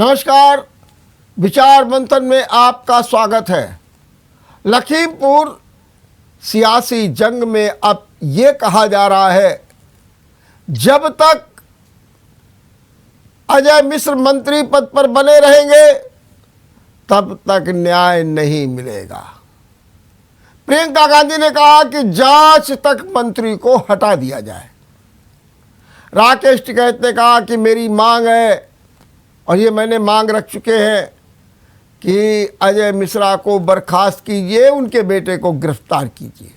नमस्कार, विचार मंथन में आपका स्वागत है। लखीमपुर सियासी जंग में अब ये कहा जा रहा है, जब तक अजय मिश्र मंत्री पद पर बने रहेंगे तब तक न्याय नहीं मिलेगा। प्रियंका गांधी ने कहा कि जांच तक मंत्री को हटा दिया जाए। राकेश टिकैत ने कहा कि मेरी मांग है और ये मैंने मांग रख चुके हैं कि अजय मिश्रा को बर्खास्त कीजिए, उनके बेटे को गिरफ्तार कीजिए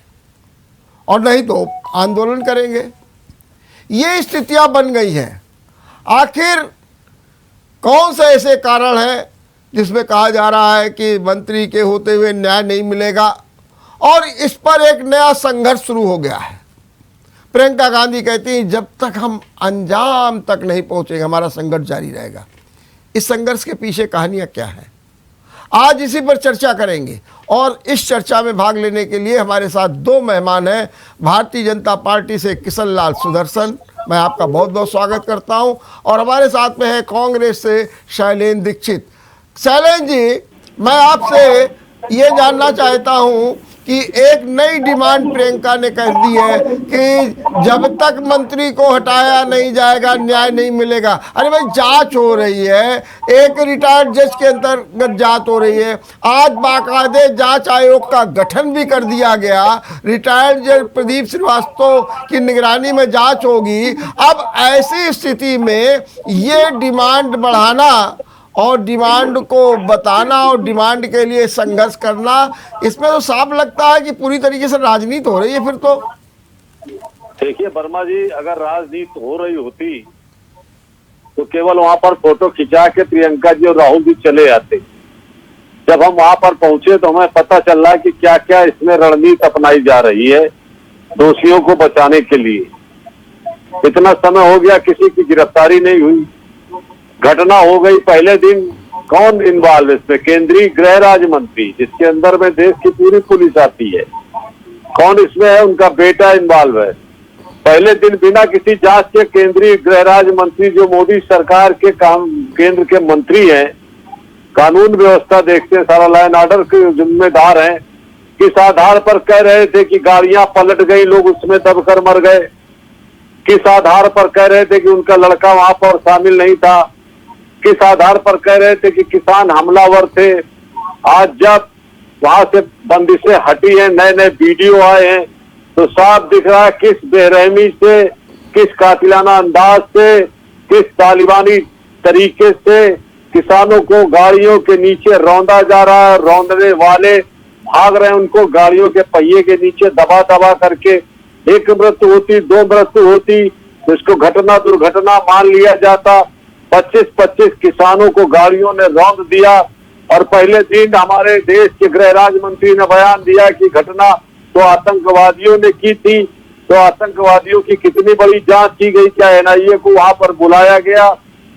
और नहीं तो आंदोलन करेंगे। ये स्थितियां बन गई हैं। आखिर कौन से ऐसे कारण हैं जिसमें कहा जा रहा है कि मंत्री के होते हुए न्याय नहीं मिलेगा और इस पर एक नया संघर्ष शुरू हो गया है। प्रियंका गांधी कहती हैं, जब तक हम अंजाम तक नहीं पहुंचेंगे हमारा संघर्ष जारी रहेगा। इस संघर्ष के पीछे कहानियां क्या है, आज इसी पर चर्चा करेंगे। और इस चर्चा में भाग लेने के लिए हमारे साथ दो मेहमान हैं। भारतीय जनता पार्टी से किशन लाल सुदर्शन, मैं आपका बहुत बहुत स्वागत करता हूं। और हमारे साथ में है कांग्रेस से शैलेंद्र दीक्षित। शैलेंद्र जी, मैं आपसे ये जानना चाहता हूं कि एक नई डिमांड प्रियंका ने कह दी है कि जब तक मंत्री को हटाया नहीं जाएगा न्याय नहीं मिलेगा। अरे भाई, जांच हो रही है, एक रिटायर्ड जज के अंतर्गत जांच हो रही है। आज बाकायदे जांच आयोग का गठन भी कर दिया गया। रिटायर्ड जज प्रदीप श्रीवास्तव की निगरानी में जांच होगी। अब ऐसी स्थिति में ये डिमांड बढ़ाना और डिमांड को बताना और डिमांड के लिए संघर्ष करना, इसमें तो साफ लगता है कि पूरी तरीके से राजनीति हो रही है। फिर तो देखिए वर्मा जी, अगर राजनीति हो रही होती तो केवल वहां पर फोटो खिंचा के प्रियंका जी और राहुल जी चले जाते। जब हम वहां पर पहुंचे तो हमें पता चल रहा है कि क्या क्या इसमें रणनीति अपनाई जा रही है दोषियों को बचाने के लिए। इतना समय हो गया, किसी की गिरफ्तारी नहीं हुई, घटना हो गई। पहले दिन कौन इन्वॉल्व इसमें? केंद्रीय गृह राज्य मंत्री, जिसके अंदर में देश की पूरी पुलिस आती है। कौन इसमें है? उनका बेटा इन्वॉल्व है। पहले दिन बिना किसी जांच के केंद्रीय गृह राज्य मंत्री, जो मोदी सरकार के काम केंद्र के मंत्री हैं, कानून व्यवस्था देखते हैं, सारा लॉ एंड ऑर्डर के जिम्मेदार हैं, किस आधार पर कह रहे थे कि गाड़ियां पलट गई, लोग उसमें दबकर मर गए? किस आधार पर कह रहे थे कि उनका लड़का वहां पर शामिल नहीं था? किस आधार पर कह रहे थे कि किसान हमलावर थे? आज जब वहां से बंदिशें हटी हैं, नए नए वीडियो आए हैं, तो साफ दिख रहा है किस बेरहमी से, किस कातिलाना अंदाज से, किस तालिबानी तरीके से किसानों को गाड़ियों के नीचे रौंदा जा रहा है। रौंदने वाले भाग रहे हैं, उनको गाड़ियों के पहिए के नीचे दबा दबा करके। एक मृत्यु होती, दो मृत्यु होती, तो इसको घटना दुर्घटना मान लिया जाता। 25-25 किसानों को गाड़ियों ने रौंद दिया। और पहले दिन हमारे देश के गृह राज्य मंत्री ने बयान दिया कि घटना तो आतंकवादियों ने की थी। तो आतंकवादियों की कितनी बड़ी जांच की गई? क्या एनआईए को वहां पर बुलाया गया?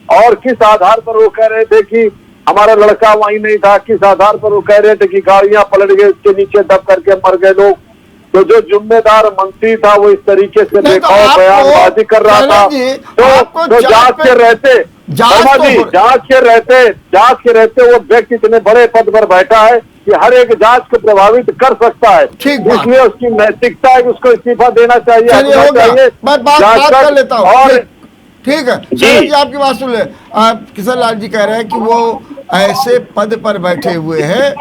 और किस आधार पर वो कह रहे थे कि हमारा लड़का वहीं नहीं था? किस आधार पर वो कह रहे थे कि गाड़ियां पलट गई, उसके नीचे दब करके मर गए लोग? तो जो जिम्मेदार मंत्री था वो इस तरीके से बेखौफ बयानबाजी कर रहा था। तो जांच के रहते वो व्यक्ति इतने बड़े पद पर बैठा है कि हर एक जांच को प्रभावित कर सकता है। इसलिए उसकी नैतिकता है कि उसको इस्तीफा देना चाहिए। मैं बात कर लेता हूँ। और ठीक है जी, आपकी बात सुन ले। किशन लाल जी कह रहे हैं कि वो ऐसे पद पर बैठे हुए हैं,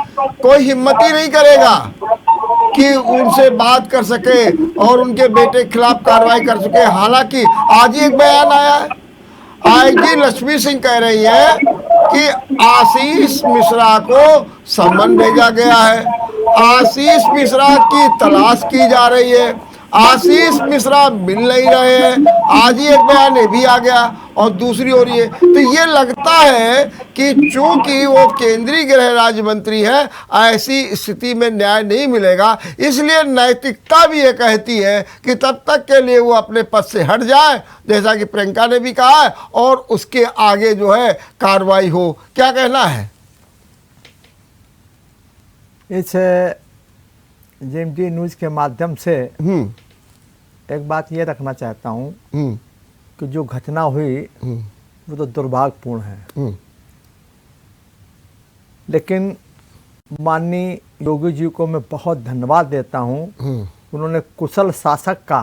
कोई हिम्मत ही नहीं करेगा कि उनसे बात कर सके और उनके बेटे के खिलाफ कार्रवाई कर सके। हालांकि आज ही एक बयान आया है, आईजी लक्ष्मी सिंह कह रही है कि आशीष मिश्रा को सम्मन भेजा गया है, आशीष मिश्रा की तलाश की जा रही है, आशीष मिश्रा मिल नहीं रहे हैं। आज ही एक बयान ये भी आ गया। और दूसरी ओर ये तो ये लगता है कि चूंकि वो केंद्रीय गृह राज्य मंत्री है, ऐसी स्थिति में न्याय नहीं मिलेगा। इसलिए नैतिकता भी ये कहती है कि तब तक के लिए वो अपने पद से हट जाए, जैसा कि प्रियंका ने भी कहा है, और उसके आगे जो है कार्रवाई हो। क्या कहना है? इस जेएमटी न्यूज के माध्यम से एक बात ये रखना चाहता हूँ कि जो घटना हुई वो तो दुर्भाग्यपूर्ण है। लेकिन माननीय योगी जी को मैं बहुत धन्यवाद देता हूँ। उन्होंने कुशल शासक का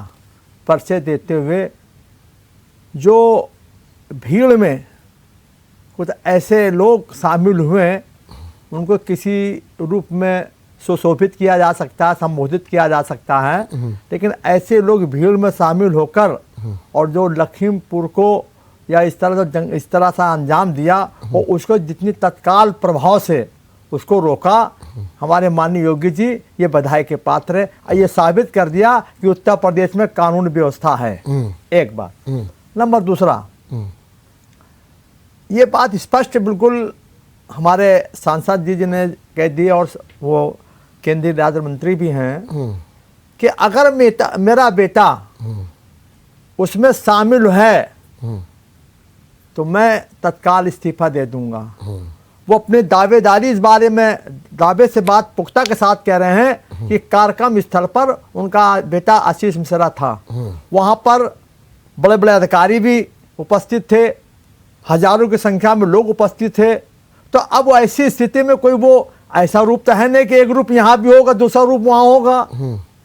परिचय देते हुए जो भीड़ में कुछ ऐसे लोग शामिल हुए उनको किसी रूप में सुशोभित किया जा सकता है, संबोधित किया जा सकता है, लेकिन ऐसे लोग भीड़ में शामिल होकर और जो लखीमपुर को या इस तरह से अंजाम दिया और उसको जितनी तत्काल प्रभाव से उसको रोका, हमारे माननीय योगी जी ये बधाई के पात्र है। ये साबित कर दिया कि उत्तर प्रदेश में कानून व्यवस्था है। एक बात। नंबर दूसरा, ये बात स्पष्ट बिल्कुल हमारे सांसद जी ने कह दी और वो केंद्रीय राज्य मंत्री भी हैं कि अगर मेरा बेटा उसमें शामिल है तो मैं तत्काल इस्तीफा दे दूंगा। वो अपने दावेदारी इस बारे में दावे से बात पुख्ता के साथ कह रहे हैं कि कार्यक्रम स्थल पर उनका बेटा आशीष मिश्रा था, वहां पर बड़े बड़े अधिकारी भी उपस्थित थे, हजारों की संख्या में लोग उपस्थित थे। तो अब ऐसी स्थिति में कोई वो ऐसा रूप तो है नहीं कि एक रूप यहाँ भी होगा दूसरा रूप वहां होगा,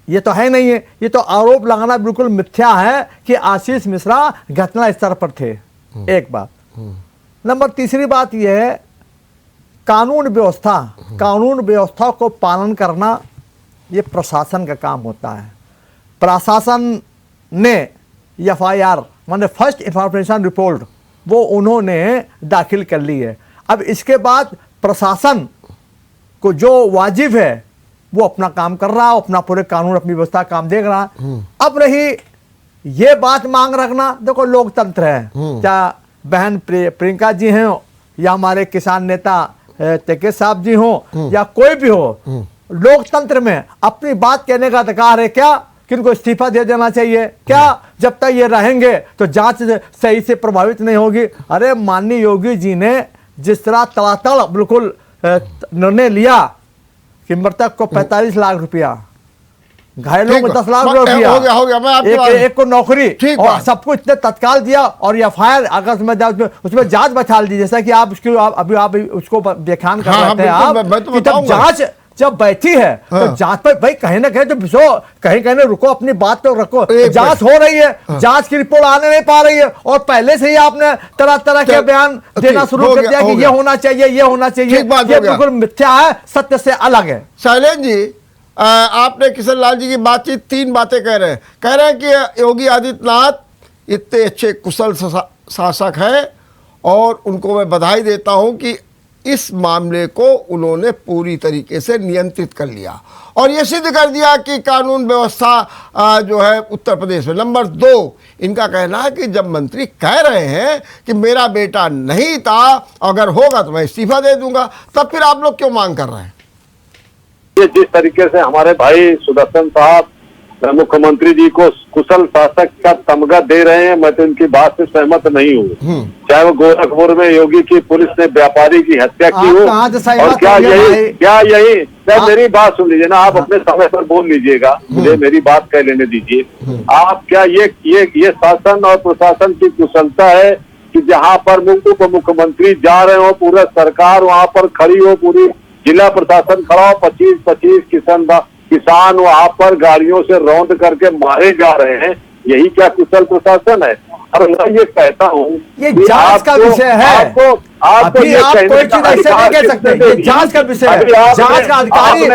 ये तो है नहीं है। ये तो आरोप लगाना बिल्कुल मिथ्या है कि आशीष मिश्रा घटना स्थल पर थे। एक बात। नंबर तीसरी बात यह है, कानून व्यवस्था को पालन करना ये प्रशासन का काम होता है। प्रशासन ने FIR माने फर्स्ट इंफॉर्मेशन रिपोर्ट वो उन्होंने दाखिल कर ली है। अब इसके बाद प्रशासन को जो वाजिब है वो अपना काम कर रहा है, अपना पूरे कानून अपनी व्यवस्था काम देख रहा है। अब रही ये बात मांग रखना, देखो लोकतंत्र है, चाहे बहन प्रियंका जी हैं या हमारे किसान नेता तेकेश साहब जी हो या कोई भी हो, लोकतंत्र में अपनी बात कहने का अधिकार है क्या कि इनको इस्तीफा दे देना चाहिए क्या? जब तक ये रहेंगे तो जांच सही से प्रभावित नहीं होगी। अरे माननीय योगी जी ने जिस तरह तड़ातड़ बिल्कुल निर्णय लिया कि मृतक को 45 लाख रुपया, घायलों को 10 लाख रुपया, हो गया मैं आपकी एक को नौकरी और सबको इतने तत्काल दिया और FIR अगर उसमें जांच बचा दी, जैसा कि आप उसको व्याख्यान कर रहे थे आप कि जब जांच जब बैठी है तो जांच पर भाई कहीं ना कहीं तो बिसो, कहीं रुको, अपनी बात तो रखो। जांच हो रही है, जांच की रिपोर्ट आने नहीं पा रही है और पहले से ही आपने तरह तरह के बयान देना शुरू कर दिया कि ये होना चाहिए, ये होना चाहिए। ये बिल्कुल मिथ्या है, सत्य से अलग है। शैलेंद्र जी, आपने किशन लाल जी की बातचीत 3 बातें कह रहे हैं कि योगी आदित्यनाथ इतने अच्छे कुशल शासक हैं और उनको मैं बधाई देता हूं कि इस मामले को उन्होंने पूरी तरीके से नियंत्रित कर लिया और ये सिद्ध कर दिया कि कानून व्यवस्था जो है उत्तर प्रदेश में। नंबर 2, इनका कहना है कि जब मंत्री कह रहे हैं कि मेरा बेटा नहीं था, अगर होगा तो मैं इस्तीफा दे दूंगा, तब फिर आप लोग क्यों मांग कर रहे हैं? ये जिस तरीके से हमारे भाई सुदर्शन साहब मुख्यमंत्री जी को कुशल शासक का तमगा दे रहे हैं, मैं तो इनकी बात से सहमत नहीं हूँ। चाहे वो गोरखपुर में योगी की पुलिस ने व्यापारी की हत्या की हो, और क्या यही मेरी बात सुन लीजिए ना, आप अपने समय पर बोल लीजिएगा, मुझे मेरी बात कह लेने दीजिए। आप क्या ये शासन और प्रशासन की कुशलता है कि जहाँ पर उप मुख्यमंत्री जा रहे हो, पूरा सरकार वहाँ पर खड़ी हो, पूरी जिला प्रशासन खड़ा हो, 25-25 किसान वहां पर गाड़ियों से रौंद करके मारे जा रहे हैं, यही क्या कुशल प्रशासन है? और मैं ये कहता हूँ ये जांच का विषय है। आपको आप कोई चीज ऐसे नहीं कह सकते, ये जांच का विषय है, जांच का अधिकारी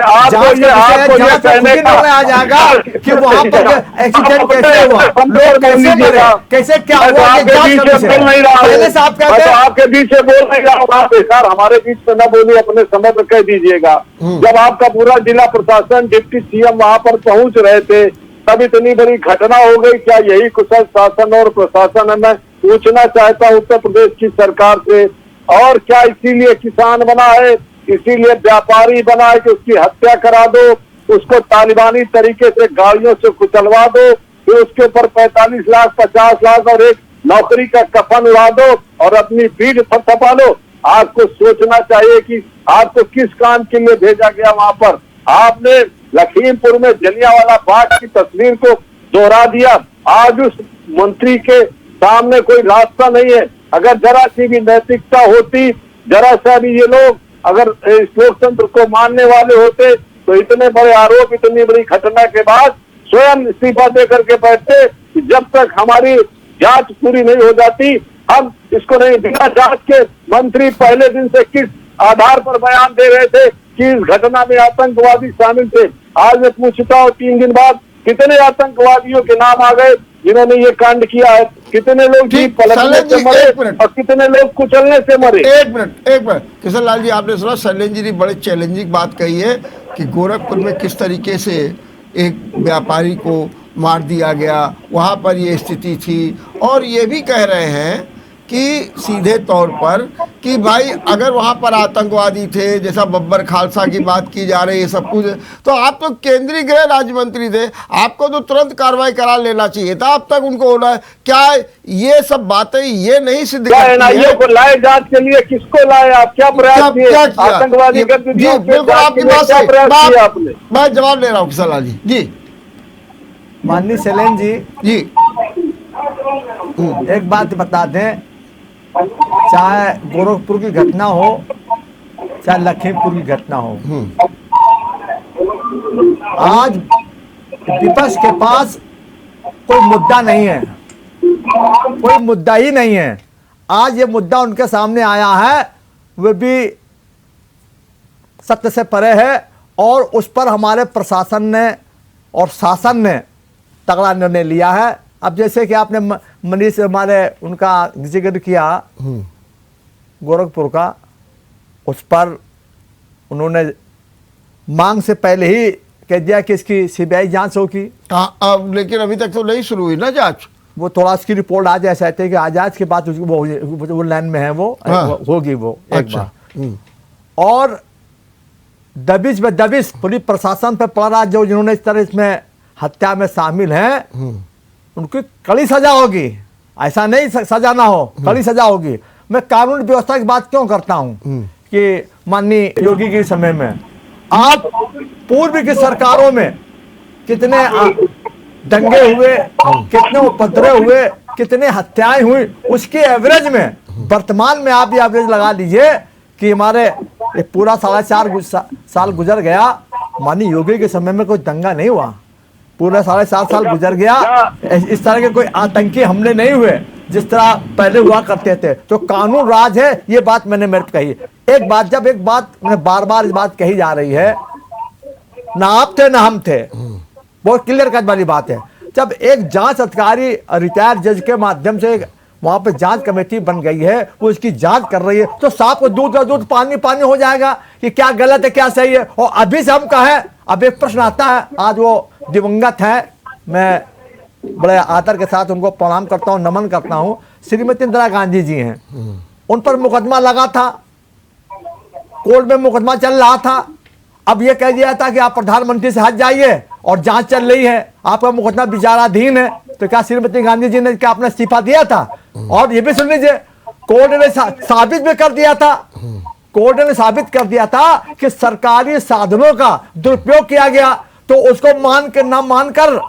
आ जाएगा कि वहां पर एक्सीडेंट कैसे हुआ, लोग कैसे मरे, कैसे क्या हुआ, ये जांच का विषय है। पहले से आप कहते हैं आपके बीच से बोल नहीं रहा हूँ, बेकार हमारे बीच में न बोलिए, अपने समय पर कह दीजिएगा। जब आपका पूरा जिला प्रशासन डिप्टी CM वहां पर पहुंच रहे थे तब इतनी बड़ी घटना हो गई, क्या यही कुशल शासन और प्रशासन है? मैं पूछना चाहता हूँ उत्तर प्रदेश की सरकार से, और क्या इसीलिए किसान बना है, इसीलिए व्यापारी बना है कि उसकी हत्या करा दो, उसको तालिबानी तरीके से गाड़ियों से कुचलवा दो, फिर उसके ऊपर 45 लाख 50 लाख और एक नौकरी का कफन उड़ा दो और अपनी पीठ थपथपा लो? आपको सोचना चाहिए कि आपको किस काम के लिए भेजा गया वहां पर। आपने लखीमपुर में जलियांवाला बाग की तस्वीर को दोहरा दिया। आज उस मंत्री के सामने कोई रास्ता नहीं है। अगर जरा सी भी नैतिकता होती, जरा सा भी ये लोग अगर इस लोकतंत्र को मानने वाले होते तो इतने बड़े आरोप, इतनी बड़ी घटना के बाद स्वयं इस्तीफा दे करके बैठते कि जब तक हमारी जांच पूरी नहीं हो जाती हम इसको नहीं। बिना जांच के मंत्री पहले दिन से किस आधार पर बयान दे रहे थे कि इस घटना में आतंकवादी शामिल थे? आज मैं पूछता हूँ 3 दिन बाद कितने आतंकवादियों के नाम आ गए जिन्होंने ये कांड किया है? कितने लोग जी पलटने से मरे और कितने लोग कुचलने से मरे? एक मिनट किशन लाल जी, आपने सुना शैलेंद्र जी ने बड़े चैलेंजिंग बात कही है कि गोरखपुर में किस तरीके से एक व्यापारी को मार दिया गया, वहाँ पर ये स्थिति थी। और ये भी कह रहे हैं कि सीधे तौर पर कि भाई अगर वहाँ पर आतंकवादी थे, जैसा बब्बर खालसा की बात की जा रही है, सब कुछ, तो आप तो केंद्रीय गृह राज्य मंत्री थे, आपको तो तुरंत कार्रवाई करा लेना चाहिए था। अब तक उनको होना है क्या? ये सब बातें ये नहीं सिद्ध एनआईए को लाए जांच के लिए? किसको लाए आप? क्या प्रयास किए? आतंकवादी बिल्कुल आपकी बात से मैं जवाब ले रहा हूँ किशन लाल जी। माननीय शैलेंद्र जी, एक बात बता दें, चाहे गोरखपुर की घटना हो चाहे लखीमपुर की घटना हो, आज विपक्ष के पास कोई मुद्दा नहीं है, कोई मुद्दा ही नहीं है। आज ये मुद्दा उनके सामने आया है, वो भी सत्य से परे है और उस पर हमारे प्रशासन ने और शासन ने तगड़ा निर्णय लिया है। अब जैसे कि आपने मनीष हमारे उनका जिक्र किया गोरखपुर का, उस पर उन्होंने मांग से पहले ही कह दिया कि इसकी सीबीआई जांच होगी। लेकिन अभी तक तो नहीं शुरू हुई ना जांच। वो थोड़ा उसकी रिपोर्ट आ जाए चाहते कि आज के बाद वो लाइन में है, वो होगी वो एक बार। और दबिश में दबिश पूरी प्रशासन पर पड़ रहा, जो जिन्होंने इस तरह इसमें हत्या में शामिल हैं उनकी कड़ी सजा होगी। ऐसा नहीं सजा ना हो, कड़ी सजा होगी। मैं कानून व्यवस्था की बात क्यों करता हूं कि माननीय योगी के समय में, आप पूर्व की सरकारों में कितने दंगे हुए, कितने उपद्रव हुए, कितने हत्याएं हुई, उसके एवरेज में वर्तमान में आप ये एवरेज लगा लीजिए कि हमारे पूरा 4.5 साल गुजर गया, माननीय योगी के समय में कोई दंगा नहीं हुआ, पूरा 4.5 साल गुजर गया, इस तरह के कोई आतंकी हमले नहीं हुए जिस तरह पहले हुआ करते थे। तो कानून राज है, ये बात मैंने मेरे कही। एक बात बार बार इस बात कही जा रही है, ना आप थे ना हम थे, बहुत क्लियर कट वाली बात है। जब एक जांच अधिकारी रिटायर्ड जज के माध्यम से वहां पे जांच कमेटी बन गई है, वो इसकी जांच कर रही है, तो सांप को दूध का दूध पानी पानी हो जाएगा कि क्या गलत है क्या सही है। और अभी से हम कहें, अब एक प्रश्न आता है, आज वो दिवंगत है, मैं बड़े आदर के साथ उनको प्रणाम करता हूं, नमन करता हूं, श्रीमती इंदिरा गांधी जी हैं, उन पर मुकदमा लगा था, कोर्ट में मुकदमा चल रहा था। अब ये कह दिया था कि आप प्रधानमंत्री से हट जाइए और जांच चल रही है, आपका मुकदमा विचाराधीन है। तो क्या श्रीमती गांधी जी ने क्या अपना इस्तीफा दिया था? और ये भी सुन लीजिए, कोर्ट ने साबित भी कर दिया था, कोर्ट ने साबित कर दिया था कि सरकारी साधनों का दुरुपयोग किया गया, तो उसको मानकर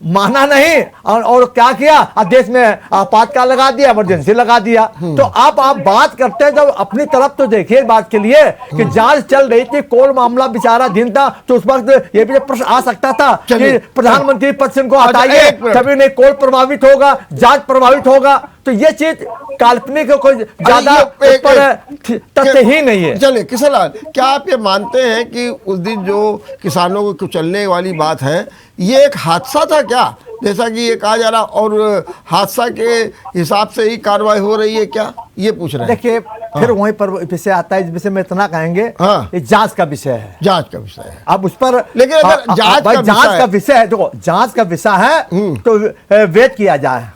माना नहीं और क्या किया, देश में आपातकाल लगा दिया, इमरजेंसी लगा दिया। तो अब आप बात करते हैं, जब अपनी तरफ तो देखिए बात के लिए कि जांच चल रही थी, कोर्ट मामला विचाराधीन था, तो उस वक्त ये भी प्रश्न आ सकता था कि प्रधानमंत्री पद से इनको हटाइए, तभी नहीं कोर्ट प्रभावित होगा, जांच प्रभावित होगा। तो ये चीज काल्पनिक कोई ज्यादा तथ्य ही नहीं है। चलिए किशन लाल, क्या आप ये मानते हैं कि उस दिन जो किसानों को कुचलने वाली बात है, ये एक हादसा था क्या, जैसा कि ये कहा जा रहा, और हादसा के हिसाब से ही कार्रवाई हो रही है क्या, ये पूछ रहे हैं? देखिए फिर वहीं पर विषय आता है, इस विषय में इतना कहेंगे, ये जांच का विषय है, जांच का विषय है। अब उस पर लेकिन अगर जांच का विषय है, देखो जांच का विषय है तो वेट किया जाए,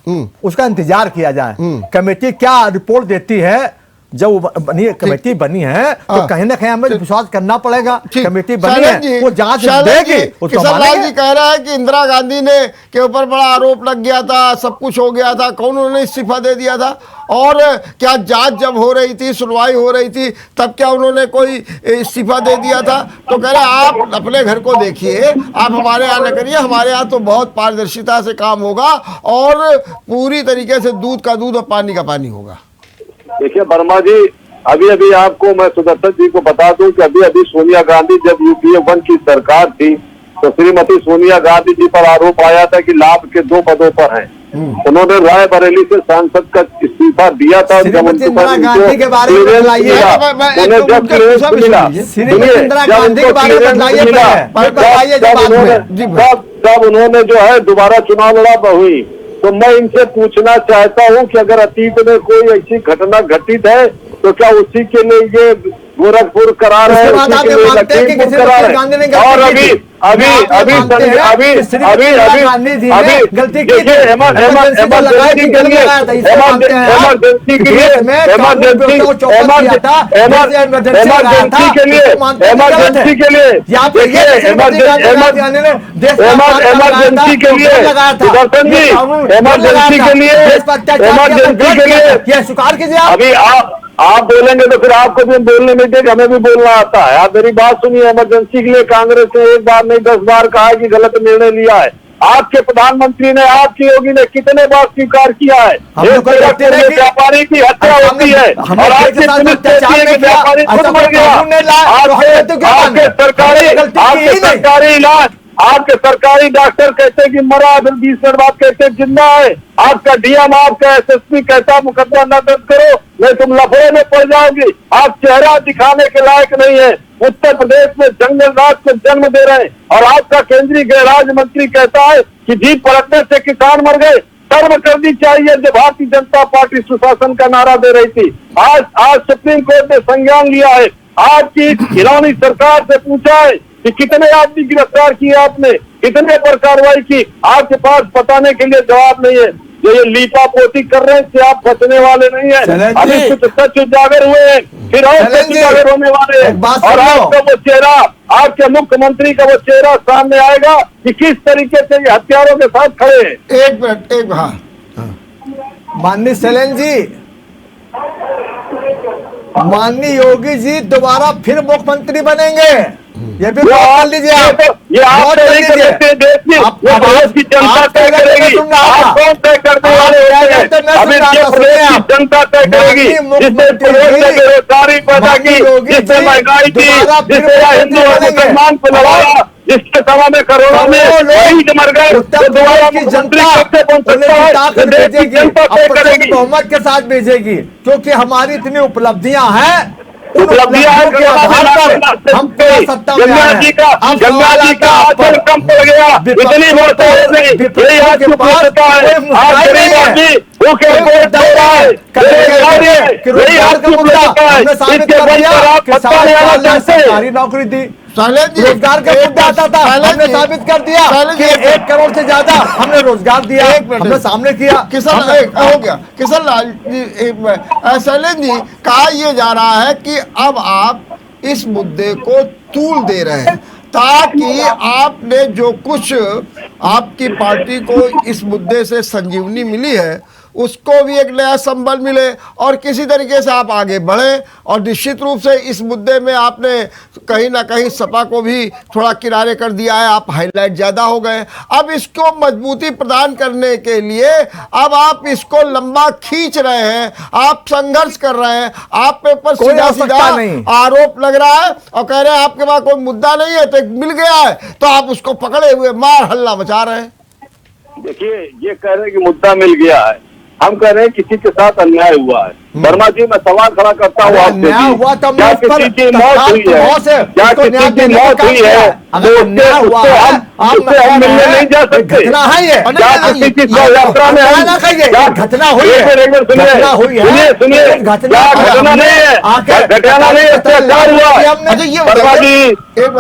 उसका इंतजार किया जाए, कमेटी क्या रिपोर्ट देती है। जब कमेटी बनी है तो कहीं ना कहीं हमें विश्वास करना पड़ेगा, कमेटी बनी है वो जांच देगी। किशन लाल जी कह रहा है कि इंदिरा गांधी ने के ऊपर बड़ा आरोप लग गया था, सब कुछ हो गया था, कौन उन्होंने इस्तीफा दे दिया था? और क्या जांच जब हो रही थी, सुनवाई हो रही थी, तब क्या उन्होंने कोई इस्तीफा दे दिया था? तो कह रहे आप अपने घर को देखिए, आप हमारे यहाँ न करिए, हमारे यहाँ तो बहुत पारदर्शिता से काम होगा और पूरी तरीके से दूध का दूध और पानी का पानी होगा। देखिए वर्मा जी, अभी अभी आपको मैं सुदर्शन जी को बता दूं कि अभी अभी सोनिया गांधी जब UPA 1 की सरकार थी तो श्रीमती सोनिया गांधी जी पर आरोप आया था कि लाभ के 2 पदों पर हैं। उन्होंने रायबरेली से सांसद का इस्तीफा दिया था। श्रीमती इंदिरा गांधी के बारे में बताइए, उन्हें जब क्लियरेंस मिला, श्रीमती इंदिरा गांधी के बारे में बताइए, जब उन्होंने जो है दोबारा चुनाव लड़ा हुई, तो मैं इनसे पूछना चाहता हूं कि अगर अतीत में कोई ऐसी घटना घटित है तो क्या उसी के लिए ये गोरखपुर करा रहे हैं, उसी के लिए लखीमपुर करा रहे हैं। और अभी देखिए इमरजेंसी के लिए स्वीकार कीजिए। अभी आप बोलेंगे तो फिर आपको भी बोलने में देख, हमें भी बोलना आता है। आप मेरी बात सुनिए, इमरजेंसी के लिए कांग्रेस ने 1 बार नहीं 10 बार कहा है कि गलत निर्णय लिया है। आपके प्रधानमंत्री ने, आपकी योगी ने कितने बार स्वीकार किया है। व्यापारी की हत्या होती है और आपकी पुलिस कहती है कि व्यापारी खुद मर गया। आपके सरकारी इलाज, आपके सरकारी डॉक्टर कहते हैं कि मरा, फिर 20 मिनट बाद कहते हैं जिंदा है। आपका डीएम, आपका SSP कहता मुकदमा न दर्ज करो, नहीं तुम लफड़े में पड़ जाओगे। आप चेहरा दिखाने के लायक नहीं है। उत्तर प्रदेश में जंगल राज को जन्म दे रहे हैं और आपका केंद्रीय गृह राज्य मंत्री कहता है कि जीप पलटने से किसान मर गए। शर्म करनी चाहिए जो भारतीय जनता पार्टी सुशासन का नारा दे रही थी। आज सुप्रीम कोर्ट ने संज्ञान लिया है। आपकी ईरानी सरकार से पूछा है कि कितने आदमी गिरफ्तार किए आपने, कितने पर कार्रवाई की। आपके पास बताने के लिए जवाब नहीं है। जो ये लीपा पोती कर रहे हैं इससे आप बचने वाले नहीं है। अभी कुछ सच उजागर हुए हैं, फिर और सच उजागर होने वाले हैं। और आपका वो चेहरा, आपके मुख्यमंत्री का वो चेहरा सामने आएगा कि किस तरीके से ये हथियारों के साथ खड़े हैं। एक मिनट, हाँ माननीय शैलेंद्र जी, माननीय योगी जी दोबारा फिर मुख्यमंत्री बनेंगे, ये भी मान लीजिए। ये आप नहीं कर सकते, देश की भारत की जनता तय करेगी। आप कौन तय करने वाले होते हैं? अभी प्रदेश की जनता तय करेगी। जिससे प्रदेश में बेरोजगारी पैदा की, जिससे महंगाई की, जिससे हिंदू और मुसलमान को लड़ाया, जिसके सभा में करोड़ों में शहीद मर गए, तो दोबारा मुख्यमंत्री कैसे बन सकता है? देश की जनता तय करेगी, बहुमत के साथ भेजेगी, क्योंकि हमारी इतनी उपलब्धियां हैं। उपलब्धियां हम गंगा जी का आंचल कम पड़ गया, इतनी वर्षा हो गई, यही आज की आवश्यकता है। आज गरीब आदमी भूखे पेट दे रहा है, यही आज की आवश्यकता है। इसके बल पर आप पत्ता ले आना चाहते हैं। सरकारी नौकरी दी, रोजगार का मुद्दा आता था, हमने साबित कर दिया कि 1 करोड़ से ज्यादा हमने रोजगार दिया, हमने सामने किया। किशन हो गया, किशन लाल जी, शैलेंद्र जी, कहा यह जा रहा है कि अब आप इस मुद्दे को तूल दे रहे हैं ताकि आपने जो कुछ आपकी पार्टी को इस मुद्दे से संजीवनी मिली है उसको भी एक नया संबल मिले और किसी तरीके से आप आगे बढ़ें। और निश्चित रूप से इस मुद्दे में आपने कहीं ना कहीं सपा को भी थोड़ा किनारे कर दिया है, आप हाईलाइट ज़्यादा हो गए। अब इसको मजबूती प्रदान करने के लिए अब आप इसको लंबा खींच रहे हैं, आप संघर्ष कर रहे हैं, आप पे पर सीधा सीधा आरोप लग रहा है और कह रहे हैं आपके पास कोई मुद्दा नहीं है, तो मिल गया है तो आप उसको पकड़े हुए मार हल्ला मचा रहे हैं। देखिए, ये कह रहे हैं कि मुद्दा मिल गया है, हम कह रहे हैं किसी के साथ अन्याय हुआ है। वर्मा जी, मैं सवाल खड़ा करता हूँ आपसे, क्या किसी की मौत हुई है? क्या किसी की मौत हुई है तो उससे हम मिलने नहीं जा सकते? क्या किसी की शव यात्रा में हम घटना हुई है? सुनिए, क्या घटना नहीं है? घटना नहीं है, अत्याचार हुआ।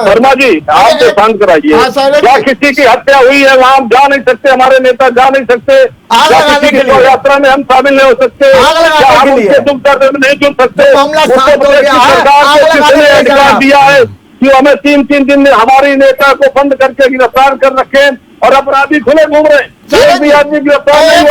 वर्मा जी आप शांत कराइए। क्या किसी की हत्या हुई है वहाँ हम जा नहीं सकते, हमारे नेता जा नहीं सकते? क्या किसी की शव यात्रा में हम शामिल नहीं हो सकते? क्या हम उनके दुख दर्द में नहीं जुड़ सकते? सरकार को किसने अधिकार दिया है कि हमें 3-3 दिन में हमारी नेता को बंद करके गिरफ्तार कर रखे और अपराधी खुले घूम रहे हैं? एक भी आदमी गिरफ्तार नहीं हुआ।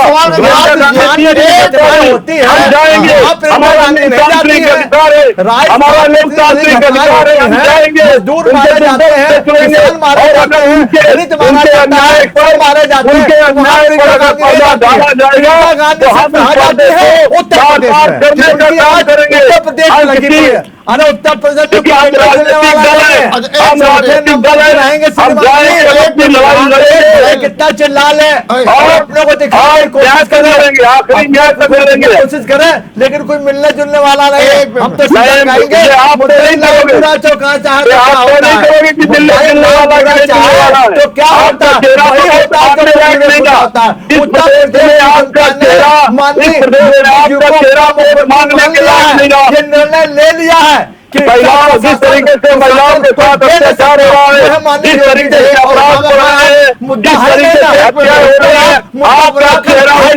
होती है, हम जाएंगे, हमारा लोकतांत्रिक अधिकार है, हमारा लोकतांत्रिक अधिकार है, हम जाएंगे, दूर मारे जाते हैं, किसान मारे जाते हैं, दलित मारा जाता है, मारे जाते हैं, उनके अन्याय पर अगर पर्दा डाला जाएगा तो हम जाते हैं उत्तर प्रदेश में करने का काम करेंगे। उत्तर प्रदेश में लगी हुई है। अरे उत्तर प्रदेश में क्योंकि हम राजनीतिक दल है, हम राजनीतिक दल है, हम जाएंगे, अपनी लड़ाई लड़ेंगे, कितना चिल्ला ले और अपने को दिखाने की कोशिश करेंगे, आखिरी न्याय तक करेंगे, कोशिश करें, लेकिन कोई मिलने जुलने वाला नहीं है। हम तो सीधा कहेंगे आप नहीं करोगे, पूरा चौका चाहे तो आप क्या नहीं होता है? करोगे कि मिलने जुलने वाला चाहे तो क्या होता है? वही होता है जो होता है। उत्तर प्रदेश में आपका चेहरा, इस प्रदेश में आपका चेहरा मांगने के लायक नहीं रहा। ये निर्णय ले लिया है कि महिलाओं जिस तरीके से महिलाओं के साथ अत्याचार हो रहा है, जिस तरीके से अपराध हो रहा है, जिस तरीके से हत्या हो रही है, आपका चेहरा नहीं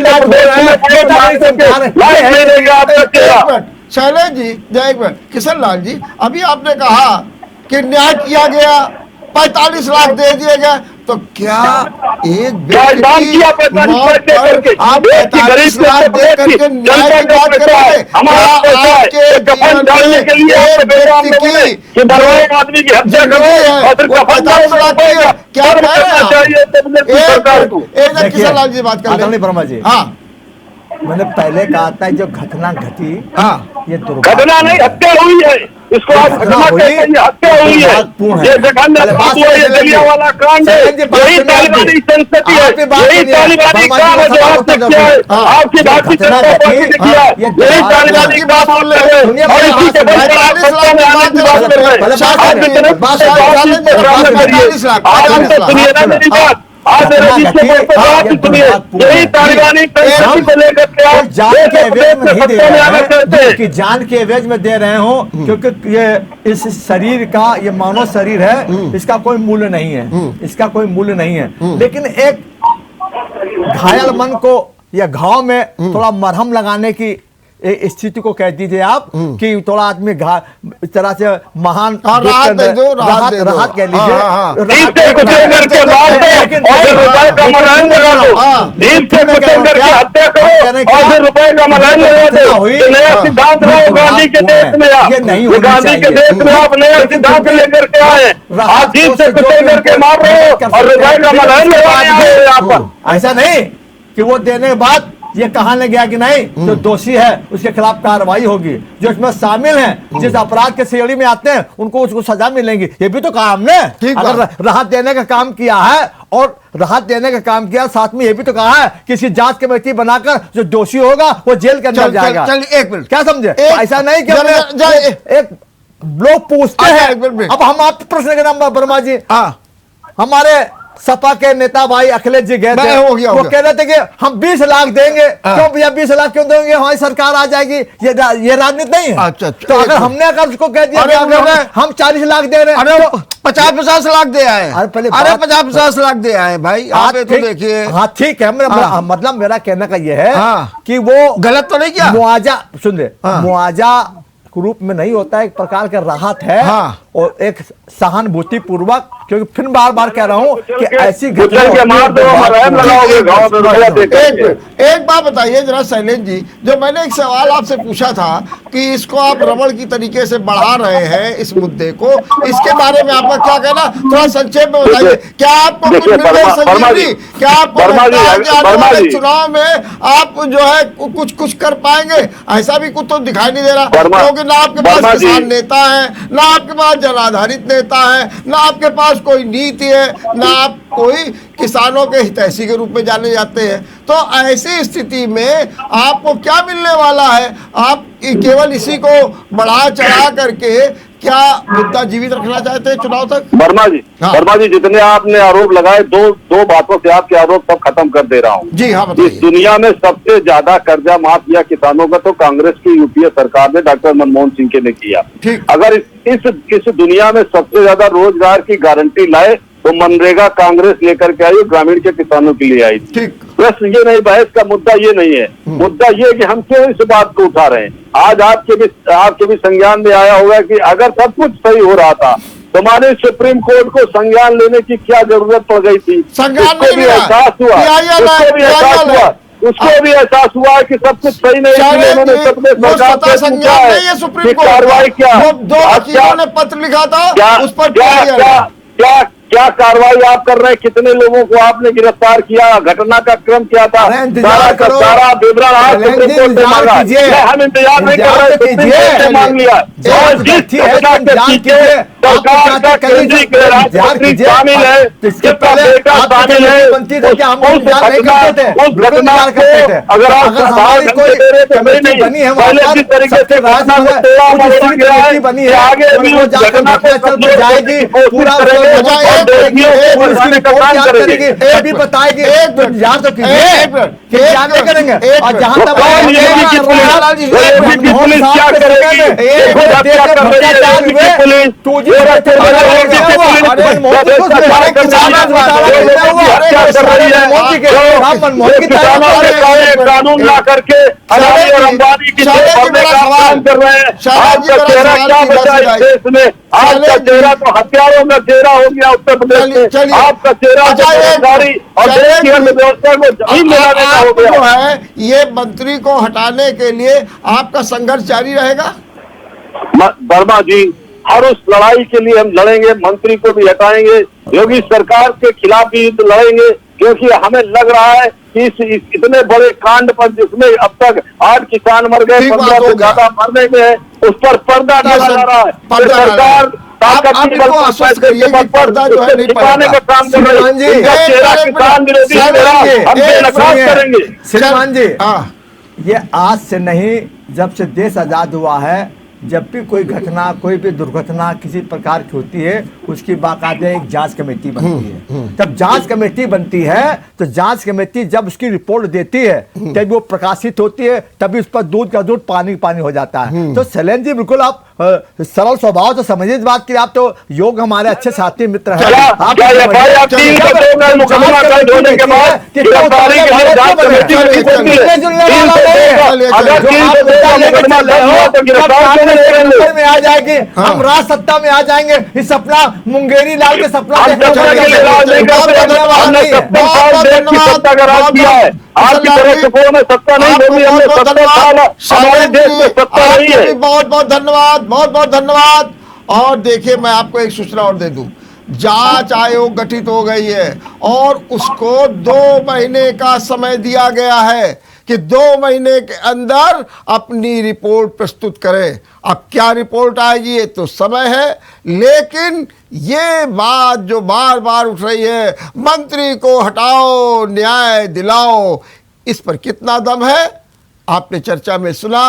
देगा आपका चेहरा। शैलेश जी, जय एक मिनट, किशन लाल जी, अभी आपने कहा कि न्याय किया गया, 45 लाख दे दिए गए, तो क्या एक दान किया 45 लाख दे करके, आप 45 लाख दे करके न्याय की बात करेंगे? हमारा पैसा है कफन डालने के लिए आपके प्रोग्राम में बोले कि मरवाए आदमी की हत्या करो और फिर कफन डालने का क्या करना चाहिए सरकार को। एक किशन लाल जी बात कर आदरणीय वर्मा जी, हाँ मैंने पहले कहा था जो घटना घटी, हाँ, ये घटना नहीं, हत्या हुई है, इसको आप घटना कहते हैं, हत्या हुई है, ये जघन्य अपराध हुआ, ये जलियांवाला कांड है, यही तालिबानी संस्कृति है, यही तालिबानी काम है जो आपने किया है, आपकी भारतीय जनता पार्टी ने किया है, यही तालिबानी की बात बोल रहे हैं और इसी के बल पर आप सत्ता में आने की बात कर रहे हैं। आप इतने आप हमसे सुनिए ना मेरी बात, आप मेरे बीच में बात सुनिए, यही तालिबानी संस्कृति को लेकर के आप जान के एवज में नहीं दे सत्ता में आना चाहते रहे हैं। हैं कि जान के एवज में दे रहे हो, क्योंकि ये इस शरीर का, ये मानव शरीर है, इसका कोई मूल्य नहीं है, इसका कोई मूल्य नहीं है। लेकिन एक घायल मन को या घाव में थोड़ा मरहम लगाने की स्थिति को कह दीजिए आप कि थोड़ा आदमी इस तरह से महान राहत दे दो, राहत कह लीजिए, नींद से कुचल करके मार दो और फिर रुपए का मलान लगा दो, नींद से कुचल करके हत्या करो और फिर रुपए का मलान लगा दो। ये नया सिद्धांत रहो गांधी के देश में, आप गांधी के देश में आप नया सिद्धांत लेकर के आए, आप नींद से कुचल करके मार रहे हो और रुपए का मलान लगाने आए यहाँ पर। ऐसा नहीं कि वो देने के बाद ये कहाने गया कि नहीं जो दोषी है उसके खिलाफ कार्रवाई होगी, जो इसमें शामिल हैं, जिस अपराध के श्रेणी में आते हैं उनको उसको सजा मिलेंगी। ये भी तो कहा हमने, अगर राहत देने का काम किया है और राहत देने का काम किया, साथ में ये भी तो कहा है कि इसकी जांच कमेटी बनाकर जो दोषी होगा वो जेल के अंदर जाएगा। चलिए एक मिनट, क्या समझे? ऐसा नहीं कि एक लोग पूछते हैं। अब हम आप प्रश्न के नाम वर्मा जी, हमारे सपा के नेता भाई अखिलेश जी गए थे, वो कह रहे थे कि हम 20 लाख देंगे। क्यों भैया 20 लाख क्यों देंगे, हमारी सरकार आ जाएगी, ये राजनीति नहीं है। अच्छा, तो अगर हमने अगर उसको कह दिया हम 40 लाख दे रहे हैं, अरे 50-50 लाख दे आए, अरे 50-50 लाख दे आए भाई, आप तो देखिए। हाँ ठीक है, मतलब मेरा कहने का ये है कि वो गलत तो नहीं किया। मुआवजा सुन रहे, मुआवजा रूप में नहीं होता, एक प्रकार का राहत है और एक सहानुभूति पूर्वक, क्योंकि फिर बार बार कह रहा हूं कि ऐसी एक बात बताइए जरा शैलेश जी, जो मैंने एक सवाल आपसे पूछा था कि इसको आप रबड़ की तरीके से बढ़ा रहे हैं इस मुद्दे को, इसके बारे में आपका क्या कहना, थोड़ा संक्षेप में बताइए। क्या आपको कुछ मिल रही संजीवनी, क्या आपको लगता है कि आने वाले चुनाव में आप जो है कुछ कर पाएंगे? ऐसा भी कुछ तो दिखाई नहीं दे रहा, क्योंकि ना आपके पास किसान नेता है, ना आपके पास जन आधारित नेता है, ना आपके पास कोई नीति है, ना आप कोई किसानों के हितैषी के रूप में जाने जाते हैं। तो ऐसी स्थिति में आपको क्या मिलने वाला है? आप केवल इसी को बढ़ा चढ़ा करके क्या मुद्दा जीवित रखना चाहते हैं चुनाव तक? वर्मा जी, वर्मा जी, जितने आपने आरोप लगाए, दो बातों से आपके आरोप सब खत्म कर दे रहा हूँ। जी हाँ, बताइए। इस दुनिया में सबसे ज्यादा कर्जा माफ किया किसानों का तो कांग्रेस की यूपीए सरकार ने डॉक्टर मनमोहन सिंह के ने किया। अगर इस दुनिया में सबसे ज्यादा रोजगार की गारंटी लाए तो मनरेगा कांग्रेस लेकर के आई, ग्रामीण के किसानों के लिए आई। प्रश्न ये नहीं, बहस का मुद्दा ये नहीं है, मुद्दा ये कि हम क्यों इस बात को उठा रहे हैं। आज आपके भी संज्ञान में आया होगा कि अगर सब कुछ सही हो रहा था तुम्हारे सुप्रीम कोर्ट को संज्ञान लेने की क्या जरूरत पड़ गई थी? संज्ञान उसको भी एहसास हुआ, उसको भी एहसास हुआ कि सब कुछ सही नहीं है। उन्होंने सबने सरकार से पूछा है सुप्रीम कि कार्रवाई क्या, दो वकीलों ने पत्र लिखा था, उस पर क्या कार्रवाई आप कर रहे हैं? कितने लोगों को आपने गिरफ्तार किया? घटना का क्रम क्या था? सारा विवरण आप सुप्रीम कोर्ट से मांगा। हम इंतजार नहीं कर रहे, सुप्रीम कोर्ट से मांग लिया। और जिस घटना के पीछे सरकार का केंद्रीय गृह राज्य मंत्री शामिल है, जिसका बेटा शामिल है, उस घटना को अगर आप साधारण ढंग से दे रहे तो नहीं, पहले जिस तरीके से घटना को तोड़ा मरोड़ा गया है, आगे भी उस घटना को जाएगी, पूरा अभी बताएगी यार तो क्या करेंगे और जहां तक पुलिस क्या कानून ला करके अदानी और अंबानी की काम कर रहे हैं। आपका चेहरा क्या बचा इस देश में? आपका चेहरा तो हथियारों का चेहरा हो गया उत्तर प्रदेश में। आपका चेहरा सरकारी और देश की अर्थव्यवस्था को जमीन मिला देना हो गया। जो है ये मंत्री को हटाने के लिए आपका संघर्ष जारी रहेगा? वर्मा जी, हर उस लड़ाई के लिए हम लड़ेंगे, मंत्री को भी हटाएंगे, योगी सरकार के खिलाफ भी लड़ेंगे, क्योंकि हमें लग रहा है कि इस इतने बड़े कांड पर जिसमें अब तक 8 किसान मर गए, 15 से ज्यादा मरने में है, उस पर पर्दा डाला जा रहा है। सरकार पर्दा जो है छिपाने का काम कर रही है। किसान विरोधी हम बेनकाब करेंगे। श्रीमान जी, ये आज से नहीं, जब से देश आजाद हुआ है, जब भी कोई घटना, कोई भी दुर्घटना किसी प्रकार की होती है, उसकी बाकायदा एक जांच कमेटी बनती है। जब जांच कमेटी बनती है तो जांच कमेटी जब उसकी रिपोर्ट देती है, तब वो प्रकाशित होती है, तभी उस पर दूध का दूध पानी पानी हो जाता है। तो शैलेंद्र जी, बिल्कुल आप सरल स्वभाव तो समझिए इस बात की, आप तो योग हमारे अच्छे साथी मित्र हैं। में आ जाएगी, हम राज सत्ता में आ जाएंगे, इस सपना मुंगेरी लाल के सपना आपकी तरह सुखों में सत्ता नहीं होगी, हमने 17 साल हमारे देश में सत्ता नहीं है। बहुत बहुत धन्यवाद, बहुत बहुत धन्यवाद। और देखिए, मैं आपको एक सूचना और दे दूं, जांच आयोग गठित हो गई है और उसको 2 महीने का समय दिया गया है कि 2 महीने के अंदर अपनी रिपोर्ट प्रस्तुत करें। अब क्या रिपोर्ट आएगी ये तो समय है, लेकिन ये बात जो बार बार उठ रही है, मंत्री को हटाओ, न्याय दिलाओ, इस पर कितना दम है आपने चर्चा में सुना।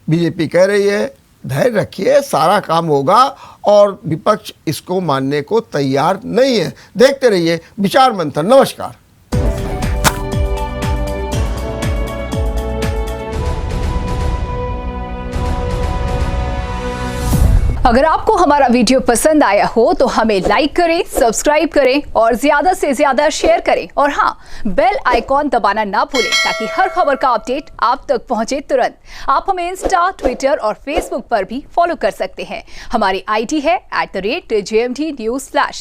बीजेपी कह रही है धैर्य रखिए, सारा काम होगा, और विपक्ष इसको मानने को तैयार नहीं है। देखते रहिए विचार मंथन। नमस्कार। अगर आपको हमारा वीडियो पसंद आया हो तो हमें लाइक करें, सब्सक्राइब करें और ज्यादा से ज्यादा शेयर करें, और हाँ, बेल आइकॉन दबाना ना भूलें ताकि हर खबर का अपडेट आप तक पहुंचे तुरंत। आप हमें इंस्टा, ट्विटर और फेसबुक पर भी फॉलो कर सकते हैं। हमारी आईडी है @JMT News Flash।